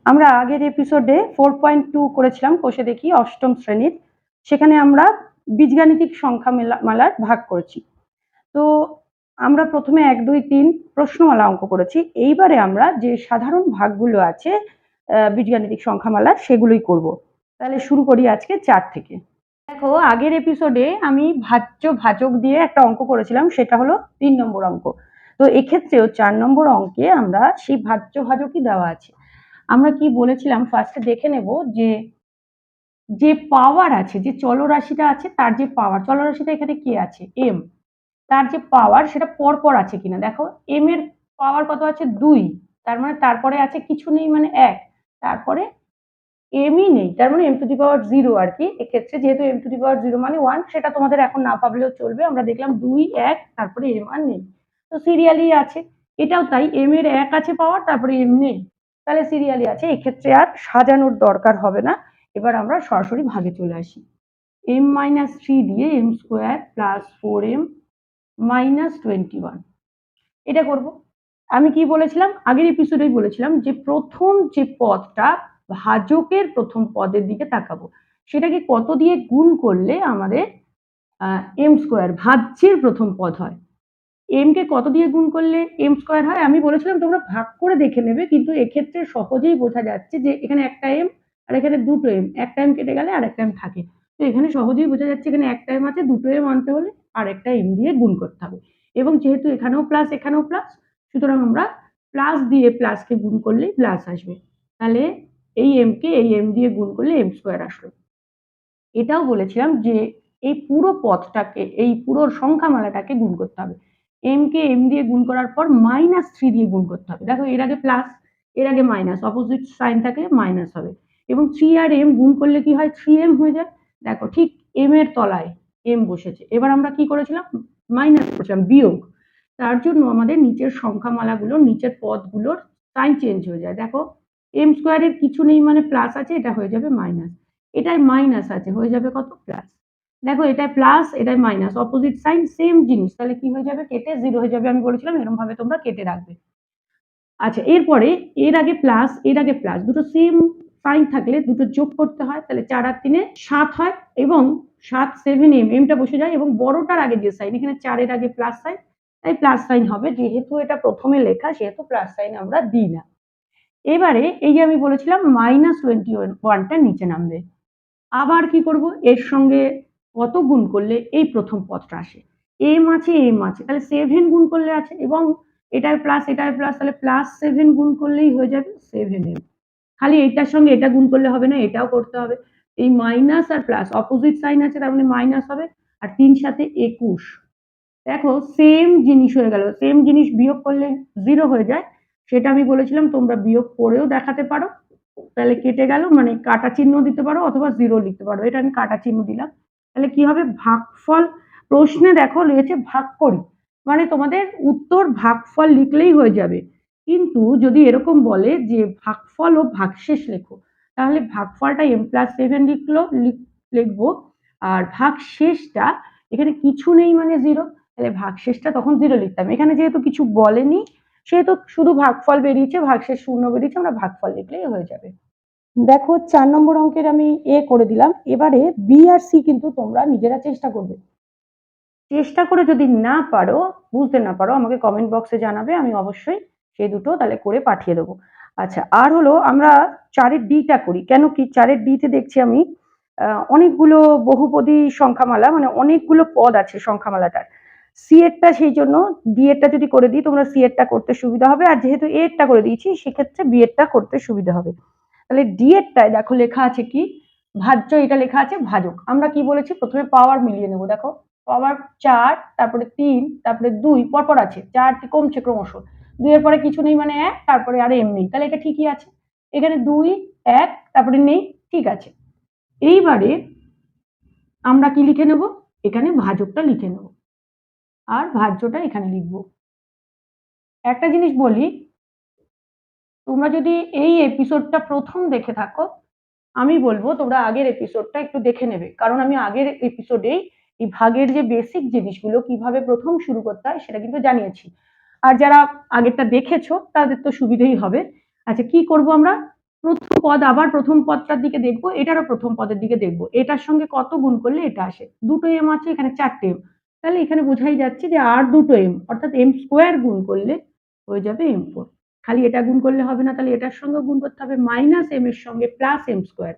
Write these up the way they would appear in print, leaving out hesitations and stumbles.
আমরা আগের এপিসোডে 4.2 করেছিলাম কোষে দেখি অষ্টম শ্রেণীর। সেখানে আমরা বীজগাণিতিক সংখ্যা মালার ভাগ করেছি। তো আমরা প্রথমে 1, 2, 3 প্রশ্নমালা অঙ্ক করেছি। এইবারে আমরা যে সাধারণ ভাগগুলো আছে বীজগাণিতিক সংখ্যামালার সেগুলোই করব। তাহলে শুরু করি আজকে 4 থেকে। দেখো, আগের এপিসোডে আমি ভাজ্য ভাজক দিয়ে একটা অঙ্ক করেছিলাম, সেটা হলো 3 নম্বর অঙ্ক। তো এক্ষেত্রেও 4 নম্বর অঙ্কে আমরা সেই ভাজ্য ভাজকই দেওয়া আছে। আমরা কি বলেছিলাম ফার্স্টে দেখে নেব যে পাওয়ার আছে, যে চলরাশিটা আছে তার যে পাওয়ার, চলরাশিটা এখানে কি আছে m, তার যে পাওয়ার সেটা পরপর আছে কিনা। দেখো m এর পাওয়ার কত আছে 2, তার মানে তারপরে আছে কিছু নেই মানে 1, তারপরে m ই নেই, তার মানে m টু দি পাওয়ার 0 আর কি। এক্ষেত্রে যেহেতু m টু দি পাওয়ার 0 মানে 1, সেটা তোমাদের এখন না ভাবলেও চলবে। আমরা দেখলাম 2, 1, তারপরে m আর নেই, তো সিরিয়ালি আছে। এটাও তাই, m এর 1 আছে পাওয়ার, তারপরে m নেই, তাহলে সিরিয়ালি আছে। এক্ষেত্রে আর সাজানোর দরকার হবে না। এবার আমরা সরাসরি ভাগে চলে আসি। m-3 দিয়ে m square plus 4m minus 21 এটা করব। আমি কি বলেছিলাম আগের এপিসোডেই বলেছিলাম যে প্রথম যে পদটা ভাজকের প্রথম পদের দিকে তাকাবো, সেটাকে কত দিয়ে গুণ করলে আমাদের m স্কোয়ার ভাজ্যের প্রথম পদ হয়। m কে কত দিয়ে গুণ করলে m স্কোয়ার হয় আমি বলেছিলাম তোমরা ভাগ করে দেখে নেবে, কিন্তু এক্ষেত্রে সহজেই বোঝা যাচ্ছে যে এখানে একটা m আর এখানে দুটো m, একটা m কেটে গেলে আর একটা m থাকে। তো এখানে সহজেই বোঝা যাচ্ছে এখানে একটা m আছে, দুটো m আনতে হলে আর একটা m দিয়ে গুণ করতে হবে। এবং যেহেতু এখানেও প্লাস এখানেও প্লাস, সুতরাং আমরা প্লাস দিয়ে প্লাসকে গুণ করলেই প্লাস আসবে। তাহলে এই m কে এই m দিয়ে গুণ করলে m স্কোয়ার আসলো। এটাও বলেছিলাম যে এই পুরো পদটাকে, এই পুরো সংখ্যামালাটাকে গুণ করতে হবে। m কে m দিয়ে গুণ করার পর -3 দিয়ে গুণ করতে হবে। দেখো এর আগে প্লাস এর আগে মাইনাস, অপোজিট সাইন থাকলে মাইনাস হবে। এবং 3 আর m গুণ করলে কি হয় 3m হয়ে যায়। দেখো ঠিক m এর তলায় m বসেছে। এবার আমরা কি করেছিলাম মাইনাস করেছিলাম, বিয়োগ। তার জন্য আমাদের নিচের সংখ্যামালাগুলোর নিচের পদগুলোর সাইন চেঞ্জ হয়ে যায়। দেখো m স্কোয়ারের কিছু নেই মানে প্লাস আছে, এটা হয়ে যাবে মাইনাস। এটাই মাইনাস আছে, হয়ে যাবে কত প্লাস। দেখো এটাই প্লাস এটাই মাইনাস, অপোজিট সাইন সেম জিনিস, তাহলে কি হয়ে যাবে কেটে 0 হয়ে যাবে। আমি বলেছিলাম এরকম ভাবে তোমরা কেটে রাখবে। আচ্ছা, এরপরে এর আগে প্লাস এর আগে প্লাস, দুটো সেম সাইন থাকলে দুটো যোগ করতে হয়, তাহলে 4 আর 3 7 হয় এবং 7 7 এমটা বসে যায় এবং বড়টার আগে যে সাইন, এখানে 4 এর আগে প্লাস সাইন, তাই প্লাস সাইন হবে। যেহেতু এটা প্রথমে লেখা সেহেতু প্লাস সাইন আমরা দিই না। এবারে এই যে আমি বলেছিলাম -21টা নিচে নামবে। আবার কি করব, এর সঙ্গে কত গুণ করলে এই প্রথম পদটা আসে, m আছে m আছে, তাহলে 7 গুণ করলে আছে এবং এটার প্লাস তাহলে +7 গুণ করলেই হয়ে যাবে 7m। খালি এটার সঙ্গে এটা গুণ করলে হবে না, এটাও করতে হবে। এই মাইনাস আর প্লাস অপোজিট সাইন আছে, তার মানে মাইনাস হবে। আর 3 সাথে 21, দেখো সেম জিনিস হয়ে গেল। সেম জিনিস বিয়োগ করলে 0 হয়ে যায়, সেটা আমি বলেছিলাম তোমরা বিয়োগ করেও দেখাতে পারো। তাহলে কেটে গেল, মানে কাটা চিহ্ন দিতে পারো অথবা 0 লিখতে পারো, এটা আমি কাটা চিহ্ন দিলাম। তাহলে কি হবে ভাগফল, প্রশ্নে দেখো রয়েছে ভাগ করি, মানে তোমাদের উত্তর ভাগফল লিখলেই হয়ে যাবে। কিন্তু যদি এরকম বলে যে ভাগফল ও ভাগশেষ লেখো, তাহলে ভাগফলটা m+7 লিখবো, আর ভাগশেষটা এখানে কিছু নেই মানে 0, তাহলে ভাগশেষটা তখন 0 লিখতাম। এখানে যেহেতু কিছু বলেনি সেহেতু শুধু ভাগফল বেরিয়েছে, ভাগশেষ শূন্য বেরিয়েছে, আমরা ভাগফল লিখলেই হয়ে যাবে। দেখো 4 নম্বর অঙ্কের আমি এ করে দিলাম। এবারে বি আর সি কিন্তু তোমরা নিজেরা চেষ্টা করবে। চেষ্টা করে যদি না পারো, বুঝতে না পারো, আমাকে কমেন্ট বক্সে জানাবে, আমি অবশ্যই সেই দুটো তাহলে করে পাঠিয়ে দেবো। আচ্ছা, আর হলো আমরা 4-এর ডিটা করি। কেন কি 4-এর ডিতে দেখছি আমি অনেকগুলো বহুপদী সংখ্যামালা, মানে অনেকগুলো পদ আছে সংখ্যামালাটার। সি এরটা সেই জন্য ডি এরটা যদি করে দিই তোমরা সি এরটা করতে সুবিধা হবে, আর যেহেতু এ এরটা করে দিয়েছি সেক্ষেত্রে বি এরটা করতে সুবিধা হবে। তাহলে ডি এরটায় দেখো লেখা আছে কি ভাজ্য, এটা লেখা আছে ভাজক। আমরা কি বলেছি প্রথমে পাওয়ার মিলিয়ে নেব। দেখো পাওয়ার 4, তারপরে 3, তারপরে 2 পরপর আছে, 4 কমছে ক্রমশ, 2 এর পরে কিছু নেই মানে 1, তারপরে আর m নেই, তাহলে এটা ঠিকই আছে। এখানে 2, 1, তারপরে নেই, ঠিক আছে। এইবারে আমরা কি লিখে নেব, এখানে ভাজকটা লিখে নেব আর ভাজ্যটা এখানে লিখব। একটা জিনিস বলি, তোমরা যদি এই এপিসোডটা প্রথম দেখে থাকো, আমি বলবো তোমরা আগের এপিসোডটা একটু দেখে নেবে, কারণ আমি আগের এপিসোডেই এই ভাগের যে বেসিক জিনিসগুলো কিভাবে প্রথম শুরু করতে হয় সেটা কিন্তু জানিয়েছি। আর যারা আগেরটা দেখেছো তাদের তো সুবিধেই হবে। আচ্ছা, কি করব আমরা, প্রথম পদ আবার প্রথম পদটার দিকে দেখবো, এটারও প্রথম পদের দিকে দেখবো, এটার সঙ্গে কত গুণ করলে এটা আসে। দুটো এম আছে, এখানে 4টে এম, তাহলে এখানে বোঝাই যাচ্ছে যে আর দুটো এম অর্থাৎ এম স্কোয়ার গুণ করলে হয়ে যাবে M4। খালি এটা গুণ করলে হবে না, তাহলে এটার সঙ্গে গুণ করতে হবে মাইনাস এম এর সঙ্গে প্লাস এম স্কোয়ার।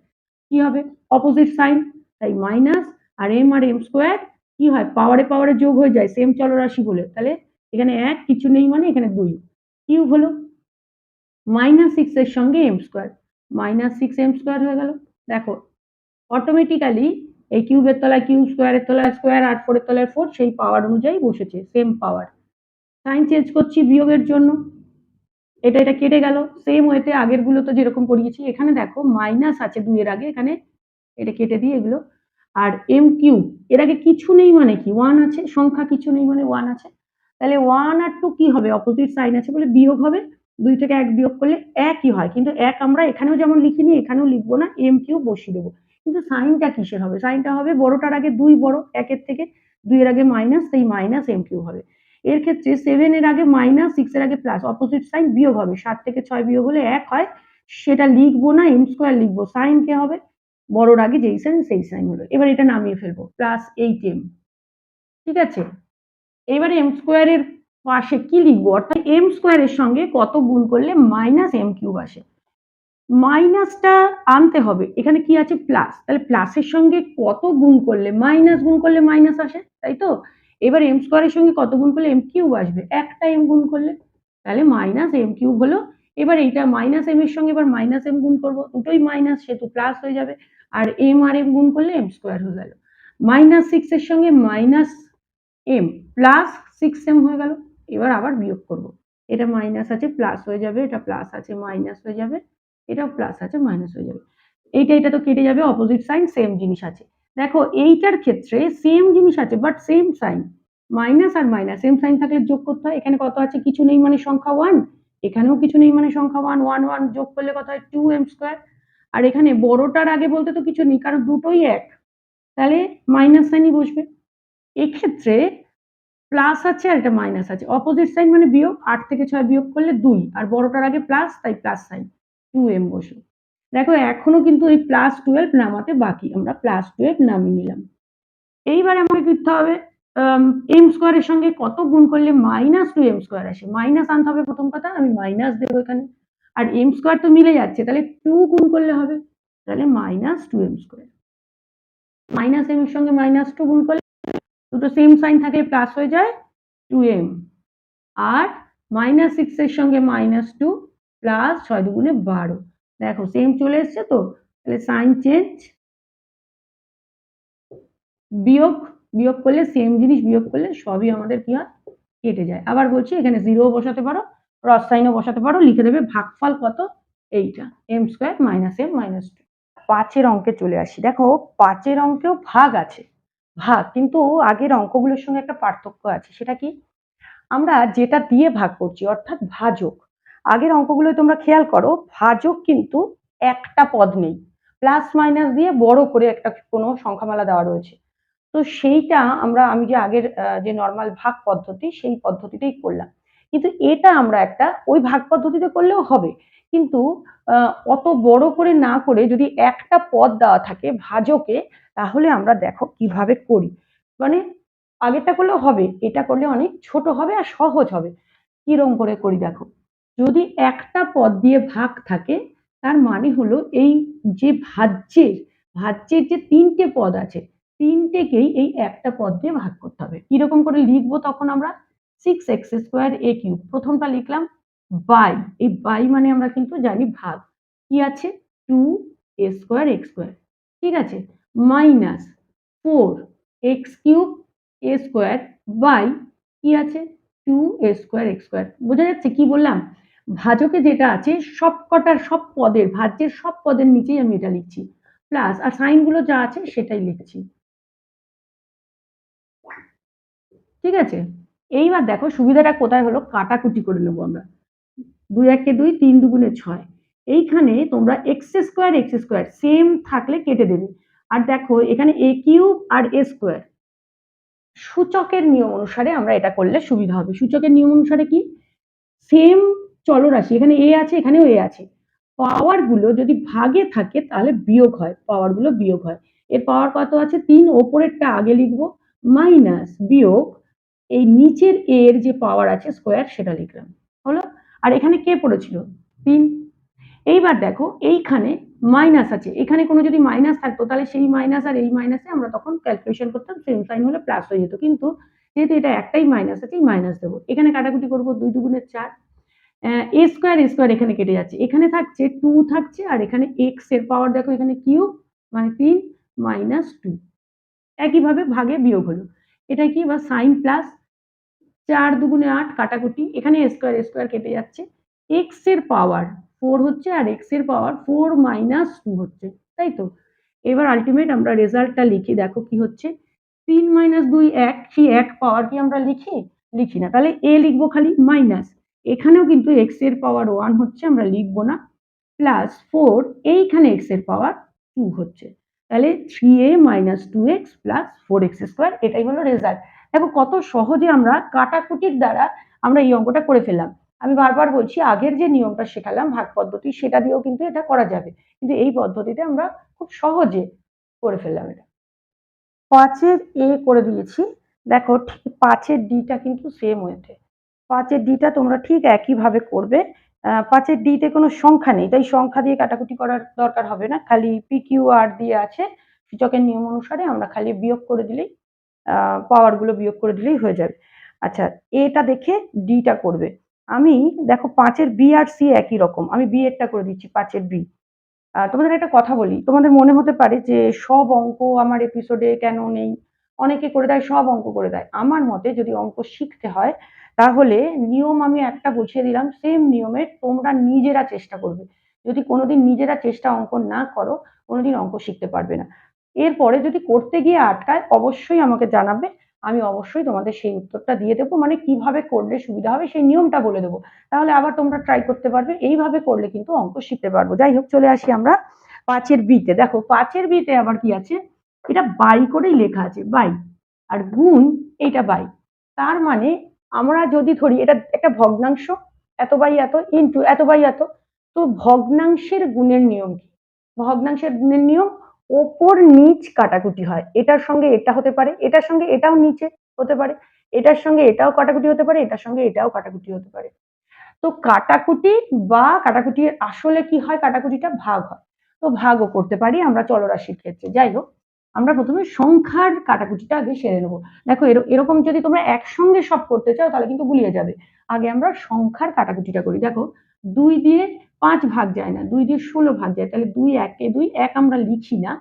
কি হবে? অপোজিট সাইন, তাই মাইনাস আর এম স্কোয়ার কি হয়, পাওয়ারে পাওয়ারে যোগ হয়ে যায় সেম চলরাশি বলে, তাহলে এখানে এক কিছু নেই মানে এখানে 2 কিউব হলো -6 এর সঙ্গে এম স্কোয়ার, -6 এম স্কোয়ার হয়ে গেল। দেখো অটোমেটিক্যালি এই কিউবের তলায় কিউব, স্কোয়ারের তলায় স্কোয়ার, আর 4 এর তলায় 4 সেই পাওয়ার অনুযায়ী বসেছে, সেম পাওয়ার। সাইন চেঞ্জ করছি বিয়োগের জন্য, এটা কেটে গেল। সেম ওয়েতে আগের গুলো তো যেরকম করিয়েছি, এখানে দেখো মাইনাস আছে 2 এর আগে, এখানে এটা কেটে দিয়ে এগুলো, আর এম কিউব এর আগে কিছু নেই মানে কি 1 আছে, সংখ্যা কিছু নেই মানে 1 আছে, তাহলে 1 আর 2 কি হবে, অপোজিট সাইন আছে বলে বিয়োগ হবে, 2 থেকে 1 বিয়োগ করলে একই হয়, কিন্তু এক আমরা এখানেও যেমন লিখিনি এখানেও লিখবো না, এম কিউব বসিয়ে দেবো। কিন্তু সাইনটা কিসের হবে, সাইনটা হবে বড়টার আগে 2 বড়, 1 এর থেকে 2 এর আগে মাইনাস, সেই মাইনাস এম কিউব হবে। এর ক্ষেত্রে 7 এর আগে মাইনাস, 6 এর আগে প্লাস, অপোজিট সাইন বিয়োগ হবে, 7 থেকে 6 বিয়োগ হলে 1 হয়, সেটা লিখবো না, এম স্কোয়ার লিখবো, সাইন কে হবে বড়র আগে যেই সাইন সেই সাইন হলো। এবার এটা নামিয়ে ফেলবো, +8m। ঠিক আছে, এবারে এম স্কোয়ারের পাশে কি লিখবো, অর্থাৎ এম স্কোয়ারের সঙ্গে কত গুণ করলে মাইনাস এম কিউব আসে, মাইনাসটা আনতে হবে, এখানে কি আছে প্লাস, তাহলে প্লাসের সঙ্গে কত গুণ করলে মাইনাস গুণ করলে মাইনাস আসে, তাই তো। এবার এম স্কোয়ারের সঙ্গে কত গুণ করলে এম কিউব আসবে, একটা এম গুণ করলে, তাহলে মাইনাস এম কিউব হলো। এবার এইটা মাইনাস এম এর সঙ্গে এবার মাইনাস এম গুণ করবো, দুটোই মাইনাস সেহেতু প্লাস হয়ে যাবে, আর এম গুণ করলে এম স্কোয়ার হয়ে গেল। -6 এর সঙ্গে মাইনাস এম প্লাস 6m হয়ে গেল। এবার আবার বিয়োগ করব, এটা মাইনাস আছে প্লাস হয়ে যাবে, এটা প্লাস আছে মাইনাস হয়ে যাবে, এটাও প্লাস আছে মাইনাস হয়ে যাবে, এটা তো কেটে যাবে, অপোজিট সাইন সেম জিনিস আছে। দেখো এইটার ক্ষেত্রে সেম জিনিস আছে বাট সেম সাইন, মাইনাস আর মাইনাস সেম সাইন থাকলে যোগ করতে হয়, এখানে কত আছে কিছু নেই মানে সংখ্যা 1, এখানেও কিছু নেই মানে সংখ্যা 1, 1 1 যোগ করলে কত হয় 2m স্কোয়ার, আর এখানে বড়টার আগে বলতে তো কিছু নেই কারণ দুটোই এক, তাহলে মাইনাস সাইনই বসবে। এক্ষেত্রে প্লাস আছে আর এটা মাইনাস আছে, অপোজিট সাইন মানে বিয়োগ, 8 থেকে 6 বিয়োগ করলে 2, আর বড়টার আগে প্লাস তাই প্লাস সাইন 2m বসে। দেখো এখনো কিন্তু এই +12 নামাতে বাকি, আমরা +12 নামিয়ে নিলাম। এইবার আমাকে করতে হবে এম স্কোয়ারের সঙ্গে কত গুণ করলে -2m স্কোয়ার আসে, মাইনাস আনতে হবে প্রথম কথা, আমি মাইনাস দেবো এখানে, আর এম স্কোয়ার তো মিলে যাচ্ছে তাহলে 2 গুণ করলে হবে, তাহলে -2m স্কোয়ার, মাইনাস এম এর সঙ্গে -2 গুণ করলে দুটো সেম সাইন থাকলে প্লাস হয়ে যায় 2m, আর -6 এর সঙ্গে -2 প্লাস 6 দুগুণে 12, দেখো সেম চলে এসছে তো, তাহলে সাইন চেঞ্জ, বিয়োগ, বিয়োগ করলে সেম জিনিস বিয়োগ করলে সবই আমাদের কি হয় কেটে যায়। আবার বলছি এখানে 0 বসাতে পারো, ক্রস সাইনও বসাতে পারো, লিখে দেবে ভাগফল কত এইটা m স্কোয়ার -m -2। 5 এর অঙ্কে চলে আসি, দেখো 5 এর অঙ্কেও ভাগ আছে, ভাগ, কিন্তু আগের অঙ্কগুলোর সঙ্গে একটা পার্থক্য আছে, সেটা কি, আমরা যেটা দিয়ে ভাগ করছি অর্থাৎ ভাজক, আগের অঙ্কগুলো তোমরা খেয়াল করো ভাজক কিন্তু একটা পদ নেই, প্লাস মাইনাস দিয়ে বড় করে একটা কোনো সংখ্যামালা দেওয়া রয়েছে, তো সেইটা আমি যে আগের যে নর্মাল ভাগ পদ্ধতি সেই পদ্ধতিতেই করলাম, কিন্তু এটা আমরা একটা ওই ভাগ পদ্ধতিতে করলেও হবে, কিন্তু অত বড় করে না করে যদি একটা পদ দেওয়া থাকে ভাজকে, তাহলে আমরা দেখো কিভাবে করি, মানে আগেরটা করলেও হবে, এটা করলে অনেক ছোট হবে আর সহজ হবে। কিরকম করে করি দেখো, যদি একটা পদ দিয়ে ভাগ থাকে তার মানে হলো এই যে ভাজ্যের যে 3টে পদ আছে, 3টেকেই এই একটা পদ দিয়ে ভাগ করতে হবে। কিরকম করে লিখবো তখন আমরা, 6x² a³ প্রথমটা লিখলাম, বাই, এই বাই মানে আমরা কিন্তু জানি ভাগ, কি আছে 2a² ঠিক আছে, মাইনাস 4x³ a² বাই কি আছে 2a² বোঝা যাচ্ছে কি বললাম, ভাজকে যেটা আছে সবকটার সব পদের ভাজ্যের সব পদের নিচেই আমি এটা লিখছি, প্লাস আর সাইন গুলো যা আছে সেটাই লিখছি, ঠিক আছে। এইবার দেখো সুবিধাটা কোথায় হলো, কাটাকুটি করে নেবো আমরা, 2 1 2, 3 2 6, এইখানে তোমরা x² সেম থাকলে কেটে দেবে, আর দেখো এখানে a³ আর a², সূচকের নিয়ম অনুসারে আমরা এটা করলে সুবিধা হবে। সূচকের নিয়ম অনুসারে কি, সেম চলরাশি, এখানে a আছে এখানেও a আছে, পাওয়ারগুলো যদি ভাগে থাকে তাহলে বিয়োগ হয়, পাওয়ারগুলো বিয়োগ হয়। এর পাওয়ার কত আছে 3, ওপরেরটা আগে লিখবো, মাইনাস বিয়োগ এই নিচের এর যে পাওয়ার আছে স্কোয়ার সেটা লিখলাম, হলো। আর এখানে কে পড়েছিল 3। এইবার দেখো এইখানে মাইনাস আছে, এখানে কোনো যদি মাইনাস থাকতো তাহলে সেই মাইনাস আর এই মাইনাসে আমরা তখন ক্যালকুলেশন করতাম, সেম সাইন হলে প্লাস হয়ে যেত, কিন্তু যেহেতু এটা একটাই মাইনাস আছে, মাইনাস দেবো। এখানে কাটাকুটি করবো, 2 দুগুণে 4, এ স্কোয়ার এখানে কেটে যাচ্ছে, এখানে থাকছে 2 থাকছে, আর এখানে এক্স এর পাওয়ার দেখো এখানে কিউব মানে 3 মাইনাস 2, একইভাবে ভাগে বিয়োগ হলো। এটা কি বা সাইন প্লাস 4 দুগুণে 8, কাটাকুটি, এখানে স্কোয়ার কেটে যাচ্ছে, এক্স এর পাওয়ার 4 হচ্ছে আর এক্স এর পাওয়ার 4 মাইনাস 2 হচ্ছে, তাই তো। এবার আলটিমেট আমরা রেজাল্টটা লিখি, দেখো কি হচ্ছে, 3 মাইনাস 2 1, সেই এক পাওয়ার কি আমরা লিখি না, তাহলে এ লিখবো খালি, মাইনাস এখানেও কিন্তু এক্স এর পাওয়ার 1 হচ্ছে, আমরা লিখবো না, প্লাস 4 এইখানে এক্স এর পাওয়ার 2 হচ্ছে, তাহলে 3a minus 2x plus 4x square, এটাই হলো রেজাল্ট। দেখো কত সহজে আমরা কাটাকুটির দ্বারা আমরা এই অঙ্কটা করে ফেললাম। আমি বারবার বলছি, আগের যে নিয়মটা শেখালাম ভাগ পদ্ধতি, সেটা দিয়েও কিন্তু এটা করা যাবে, কিন্তু এই পদ্ধতিতে আমরা খুব সহজে করে ফেললাম এটা। 5-এর এ করে দিয়েছি, দেখো ঠিক 5-এর ডিটা কিন্তু সেম হয়েছে, 5-এর ডিটা তোমরা ঠিক একইভাবে করবে। 5-এর ডিতে কোনো সংখ্যা নেই, তাই সংখ্যা দিয়ে কাটাকুটি করার দরকার হবে না, খালি পি কিউ আর দিয়ে আছে, সূচকের নিয়ম অনুসারে আমরা খালি বিয়োগ করে দিলেই, পাওয়ারগুলো বিয়োগ করে দিলেই হয়ে যাবে। আচ্ছা, এটা দেখে ডিটা করবে। আমি দেখো 5-এর বি আর সি একই রকম, আমি বি এরটা করে দিচ্ছি, 5-এর বি। তোমাদের একটা কথা বলি, তোমাদের মনে হতে পারে যে সব অঙ্ক আমার এপিসোডে কেন নেই, অনেকে করে দেয়, সব অঙ্ক করে দেয়। আমার মতে যদি অঙ্ক শিখতে হয় তাহলে নিয়ম আমি একটা বুঝিয়ে দিলাম, সেম নিয়মে তোমরা নিজেরা চেষ্টা করবে। যদি কোনোদিন নিজেরা চেষ্টা অঙ্ক না করো, কোনোদিন অঙ্ক শিখতে পারবে না। এরপরে যদি করতে গিয়ে আটকায় অবশ্যই আমাকে জানাবে, আমি অবশ্যই তোমাদের সেই উত্তরটা দিয়ে দেবো, মানে কিভাবে করলে সুবিধা হবে সেই নিয়মটা বলে দেবো, তাহলে আবার তোমরা ট্রাই করতে পারবে, এইভাবে করলে কিন্তু অঙ্ক শিখতে পারবো। যাই হোক, চলে আসি আমরা 5-এর বিতে। দেখো 5-এর বিতে আবার কি আছে, এটা বাই করেই লেখা আছে, বাই, আর গুণ এইটা বাই, তার মানে আমরা যদি ধরি এটা একটা ভগ্নাংশ, এত বাই এত ইন্টু এত বাই এত, তো ভগ্নাংশের গুণের নিয়ম কি, ভগ্নাংশের গুণের নিয়ম ওপর নিচ কাটাকুটি হয়, এটার সঙ্গে এটা হতে পারে, এটার সঙ্গে এটাও নিচে হতে পারে, এটার সঙ্গে এটাও কাটাকুটি হতে পারে, এটার সঙ্গে এটাও কাটাকুটি হতে পারে। তো কাটাকুটি বা কাটাকুটির আসলে কি হয়, কাটাকুটিটা ভাগ হয়, তো ভাগও করতে পারি আমরা চলরাশির ক্ষেত্রে। যাই হোক, আমরা প্রথমে সংখ্যার কাটাকুটিটা আগে সেরে নেবো। দেখো এরকম যদি তোমরা একসঙ্গে সব করতে চাও তাহলে কিন্তু গুলিয়ে যাবে, আগে আমরা সংখ্যার কাটাকুটিটা করি। দেখো 2 দিয়ে 5 ভাগ যায় না, 2 দিয়ে 16 ভাগ যায়, তাহলে 2 1 এ 2, 1 আমরা লিখি না,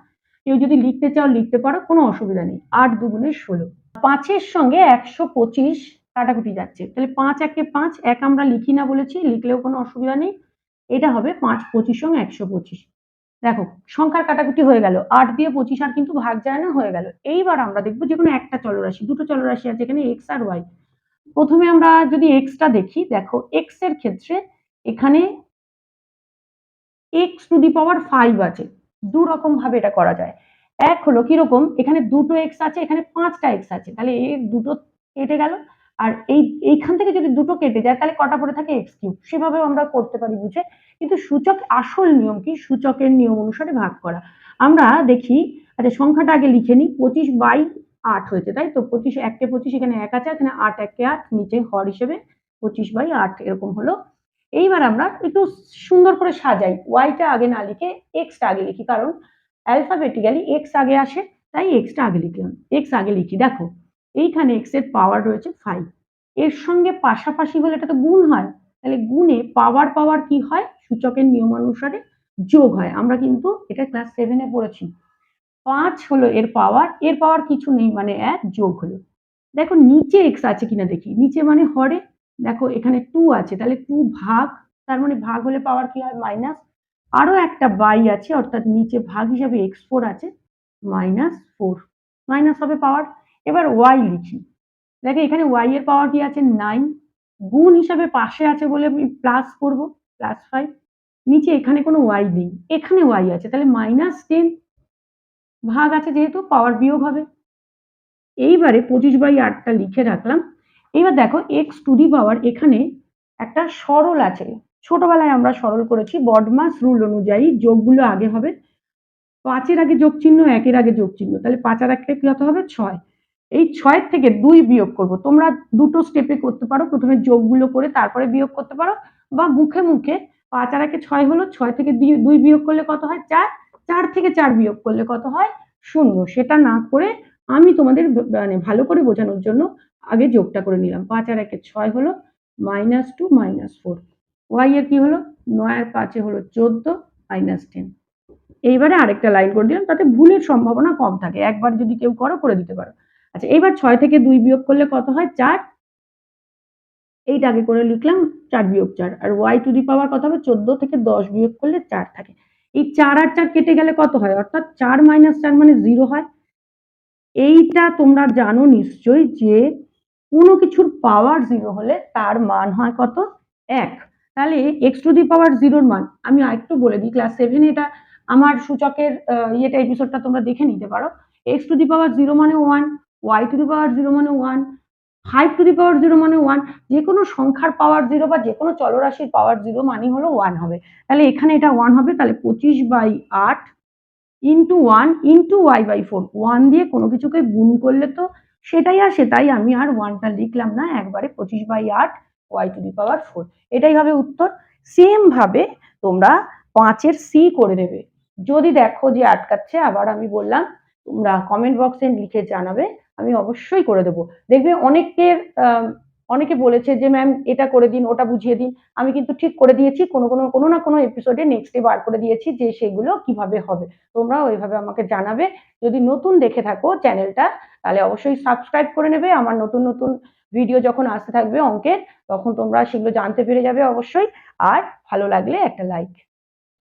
কেউ যদি লিখতে চাও লিখতে পারো, কোনো অসুবিধা নেই। 8 দুগুণে 16, 5-এর সঙ্গে 125 কাটাকুটি যাচ্ছে, তাহলে 5 1 এ 5, 1 আমরা লিখি না বলেছি, লিখলেও কোনো অসুবিধা নেই, এটা হবে 5 25 সঙ্গে 125। দেখো সংখ্যার কাটাকুটি হয়ে গেল, 8 দিয়ে 25 আর কিন্তু ভাগ যায় না, হয়ে গেল। এইবার আমরা দেখবো যে কোনো একটা চলরাশি, দুটো চলরাশি আছে এখানে, এক্স আর ওয়াই। প্রথমে আমরা যদি এক্সটা দেখি, দেখো এক্স এর ক্ষেত্রে এখানে এক্স টু দি পাওয়ার 5 আছে, দু রকম ভাবে এটা করা যায়। এক হলো কিরকম, এখানে দুটো এক্স আছে, এখানে 5টা এক্স আছে, তাহলে এই দুটো কেটে গেল, আর এইখান থেকে যদি দুটো কেটে যায় তাহলে কটা পড়ে থাকে এক্স কিউব, সেভাবে আমরা করতে পারি বুঝে। কিন্তু সূচক আসল নিয়ম কি, সূচকের নিয়ম অনুসারে ভাগ করা। আমরা দেখি, আচ্ছা সংখ্যাটা আগে লিখে নিই, 25/8 হয়েছে, তাই তো, 25 1 কে 25, এখানে 1 আছে, এখানে 8 1 কে 8, নিচে হর হিসেবে 25/8 এরকম হলো। এইবার আমরা একটু সুন্দর করে সাজাই, ওয়াইটা আগে না লিখে এক্সটা আগে লিখি, কারণ অ্যালফাবেটিক্যালি এক্স আগে আসে, তাই এক্সটা আগে লিখলাম, এক্স আগে লিখি। দেখো এইখানে এক্স এর পাওয়ার রয়েছে 5, এর সঙ্গে পাশাপাশি হলে এটা তো গুণ হয়, তাহলে গুণে পাওয়ার পাওয়ার কি হয়, সূচকের নিয়ম অনুসারে যোগ হয়, আমরা কিন্তু এটা ক্লাস 7-এ পড়েছি। 5 হলো এর পাওয়ার কিছু নেই, মানে 1 যোগ হলো। দেখো নিচে এক্স আছে কিনা দেখি, নিচে মানে হরে, দেখো এখানে 2 আছে, তাহলে 2 ভাগ, তার মানে ভাগ হলে পাওয়ার কি হয়, মাইনাস। আরো একটা বাই আছে, অর্থাৎ নিচে ভাগ হিসাবে x4 আছে, -4, মাইনাস হবে পাওয়ার। এবার ওয়াই লিখি, দেখো এখানে ওয়াই এর পাওয়ার কি আছে 9, গুণ হিসাবে পাশে আছে বলে আমি প্লাস করব, +5, নিচে এখানে কোনো ওয়াই নেই, এখানে ওয়াই আছে, তাহলে -10, ভাগ আছে যেহেতু পাওয়ার বিয়োগ হবে। এইবারে 25/8টা লিখে রাখলাম। এবার দেখো এক্স টু দি পাওয়ার, এখানে একটা সরল আছে, ছোটবেলায় আমরা সরল করেছি বডমাস রুল অনুযায়ী যোগগুলো আগে হবে ৫ এর আগে যোগ চিহ্ন ১ এর আগে যোগ চিহ্ন, তাহলে ৫ আর ১ কে কি হতে হবে ৬। এই ৬ থেকে ২ বিয়োগ করব। তোমরা দুটো স্টেপে করতে পারো, প্রথমে যোগগুলো করে তারপরে বিয়োগ করতে পারো, বা মুখে মুখে ৫ আর ১ এ ৬ হলো, ৬ থেকে ২ বিয়োগ করলে কত হয় ৪, ৪ থেকে ৪ বিয়োগ করলে কত হয় ০। সেটা না করে আমি তোমাদের মানে ভালো করে বোঝানোর জন্য আগে যোগটা করে নিলাম। ৫ আর ১ এ ৬ হলো -2 -4, y এর কি হলো ৯ আর ৫ এ হলো ১৪ -10। এইবারে আরেকটা লাইন করে দিলাম, তাতে ভুলের সম্ভাবনা কম থাকে, একবার যদি কেউ করো করে দিতে পারো। আচ্ছা, এইবার ৬ থেকে ২ বিয়োগ করলে কত হয় ৪, এইটা আগে করে লিখলাম ৪ বিয়োগ ৪, আর y টু দি পাওয়ার কত হবে ১৪ থেকে ১০ বিয়োগ করলে ৪ থাকে। এই ৪ আর ৪ কেটে গেলে কত হয়, অর্থাৎ ৪ - ৪ মানে 0 হয়। এইটা তোমরা জানো নিশ্চয়ই যে কোনো কিছুর পাওয়ার 0 হলে তার মান হয় কত ১। তাহলে x টু দি পাওয়ার 0 এর মান আমি আরেকটু বলে দিই, ক্লাস 7 এ এটা আমার সূচকের ইয়েটা এপিসোডটা তোমরা দেখে নিতে পারো। x টু দি পাওয়ার 0 মানে 1, y টু দি পাওয়ার 0 মানে 1, 5 টু দি পাওয়ার 0 মানে 1। যেকোনো সংখ্যার পাওয়ার 0 বা যেকোনো চলরাশির পাওয়ার 0 মানেই হলো 1 হবে। তাহলে এখানে এটা 1 হবে, তাহলে 25/8 ইন্টু 1 ইন্টু y/4, 1 দিয়ে কোনো কিছুকে গুণ করলে তো সেটাই আসে, তাই আমি আর 1টা লিখলাম না, একবারে 25/8 y টু দি পাওয়ার 4, এটাই হবে উত্তর। সেম ভাবে তোমরা 5 এর সি করে দেবে। যদি দেখো যে আটকাচ্ছে, আবার আমি বললাম তোমরা কমেন্ট বক্সে লিখে জানাবে, আমি অবশ্যই করে দেবো। দেখবে অনেকে বলেছে যে ম্যাম এটা করে দিন, ওটা বুঝিয়ে দিন, আমি কিন্তু ঠিক করে দিয়েছি, কোনো না কোনো এপিসোডে নেক্সট ডে বার করে দিয়েছি যে সেগুলো কিভাবে হবে। তোমরা ওইভাবে আমাকে জানাবে। যদি নতুন দেখে থাকো চ্যানেলটা, তাহলে অবশ্যই সাবস্ক্রাইব করে নেবে। আমার নতুন নতুন ভিডিও যখন আসতে থাকবে অঙ্কের, তখন তোমরা সেগুলো জানতে পেরে যাবে অবশ্যই। আর ভালো লাগলে একটা লাইক।